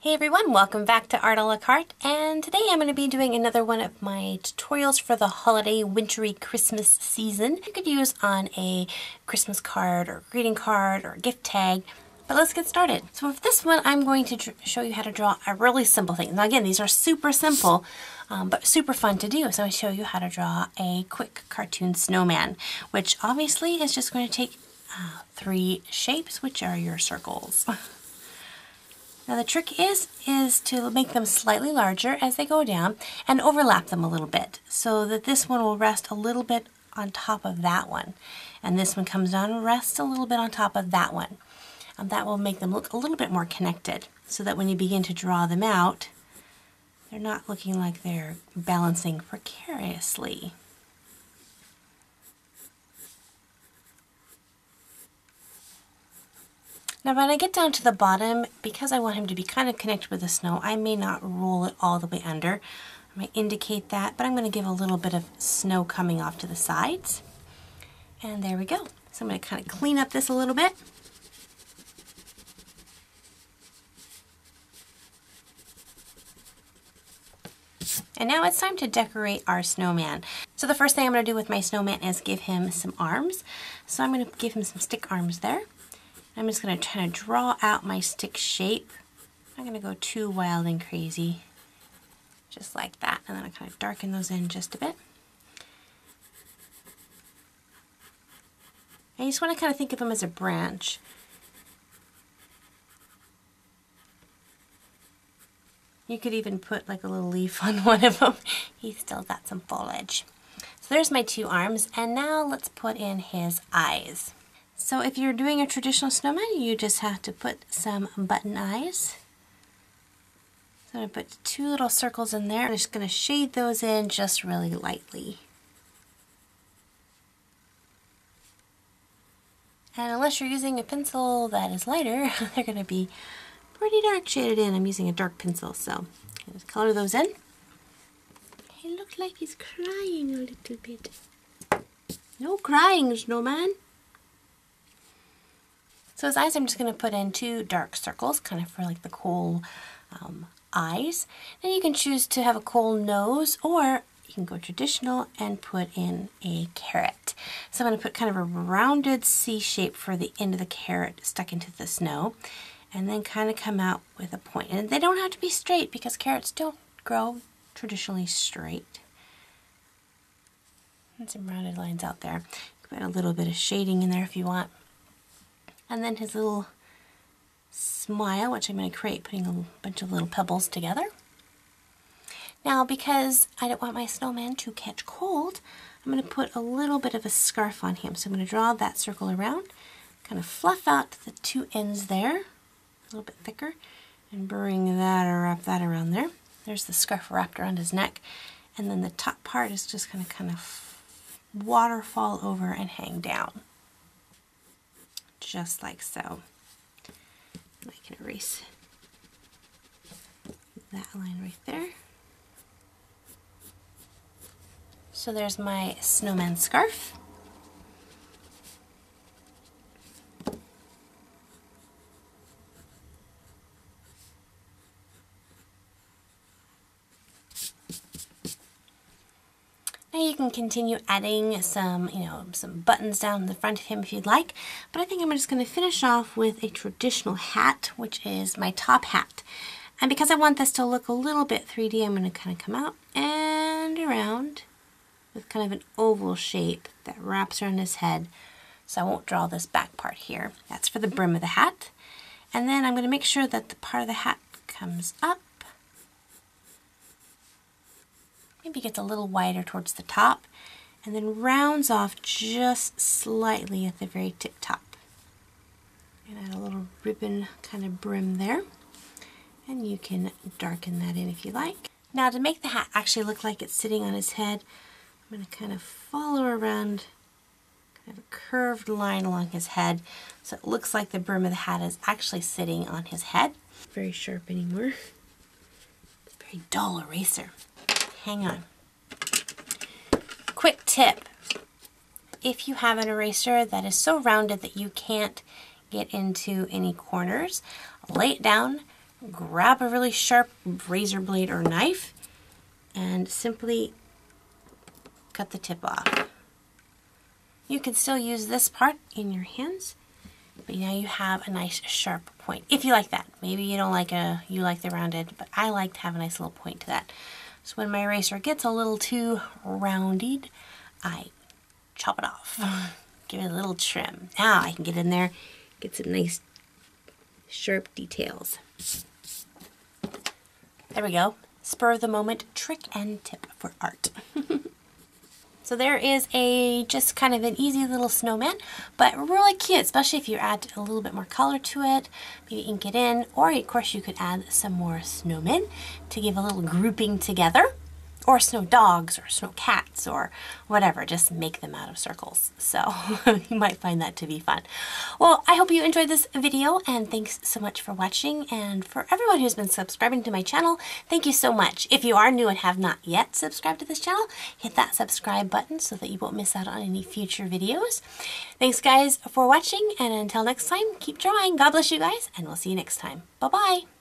Hey everyone, welcome back to Art a la Carte, and today I'm going to be doing another one of my tutorials for the holiday wintry Christmas season. You could use on a Christmas card or greeting card or gift tag, but let's get started. So for this one I'm going to show you how to draw a really simple thing. Now again, these are super simple, but super fun to do. So I show you how to draw a quick cartoon snowman, which obviously is just going to take 3 shapes, which are your circles. Now the trick is to make them slightly larger as they go down and overlap them a little bit so that this one will rest a little bit on top of that one. And this one comes down and rests a little bit on top of that one. That will make them look a little bit more connected so that when you begin to draw them out, they're not looking like they're balancing precariously. Now when I get down to the bottom, because I want him to be kind of connected with the snow, I may not roll it all the way under. I might indicate that, but I'm going to give a little bit of snow coming off to the sides. And there we go. So I'm going to kind of clean up this a little bit. And now it's time to decorate our snowman. So the first thing I'm going to do with my snowman is give him some arms. So I'm going to give him some stick arms there. I'm just going to kind of draw out my stick shape. I'm not going to go too wild and crazy, just like that. And then I kind of darken those in just a bit. I just want to kind of think of them as a branch. You could even put like a little leaf on one of them. He's still got some foliage. So there's my 2 arms, and now let's put in his eyes. So if you're doing a traditional snowman, you just have to put some button eyes. So I'm going to put 2 little circles in there. I'm just going to shade those in just really lightly. And unless you're using a pencil that is lighter, they're going to be pretty dark shaded in. I'm using a dark pencil, so just color those in. He looks like he's crying a little bit. No crying, snowman. So his eyes I'm just going to put in 2 dark circles, kind of for like the cool eyes. Then you can choose to have a cool nose, or you can go traditional and put in a carrot. So I'm going to put kind of a rounded C shape for the end of the carrot stuck into the snow, and then kind of come out with a point. And they don't have to be straight because carrots don't grow traditionally straight. And some rounded lines out there. Put a little bit of shading in there if you want. And then his little smile, which I'm going to create putting a bunch of little pebbles together. Now, because I don't want my snowman to catch cold, I'm going to put a little bit of a scarf on him. So I'm going to draw that circle around, kind of fluff out the 2 ends there, a little bit thicker, and bring that or wrap that around there. There's the scarf wrapped around his neck. And then the top part is just going to kind of waterfall over and hang down. Just like so. I can erase that line right there. So there's my snowman scarf. Now you can continue adding some, some buttons down the front of him if you'd like, but I think I'm just going to finish off with a traditional hat, which is my top hat. And because I want this to look a little bit 3D, I'm going to kind of come out and around with kind of an oval shape that wraps around his head. So I won't draw this back part here. That's for the brim of the hat. And then I'm going to make sure that the part of the hat comes up. Maybe gets a little wider towards the top, and then rounds off just slightly at the very tip top. And add a little ribbon kind of brim there, and you can darken that in if you like. Now to make the hat actually look like it's sitting on his head, I'm going to kind of follow around kind of a curved line along his head so it looks like the brim of the hat is actually sitting on his head. Not very sharp anymore. Very dull eraser. Hang on. Quick tip. If you have an eraser that is so rounded that you can't get into any corners, lay it down, grab a really sharp razor blade or knife and simply cut the tip off. You can still use this part in your hands, but now you have a nice sharp point, if you like that. Maybe you don't like you like the rounded, but I like to have a nice little point to that. So when my eraser gets a little too rounded, I chop it off. Give it a little trim. Now I can get in there, get some nice sharp details. There we go. Spur of the moment trick and tip for art. So there is just kind of an easy little snowman, but really cute, especially if you add a little bit more color to it, maybe ink it in, or of course you could add some more snowmen to give a little grouping together, or snow dogs or snow cats or whatever, just make them out of circles. So you might find that to be fun. Well, I hope you enjoyed this video, and thanks so much for watching. And for everyone who's been subscribing to my channel, thank you so much. If you are new and have not yet subscribed to this channel, hit that subscribe button so that you won't miss out on any future videos. Thanks guys for watching, and until next time, keep drawing. God bless you guys, and we'll see you next time. Bye-bye.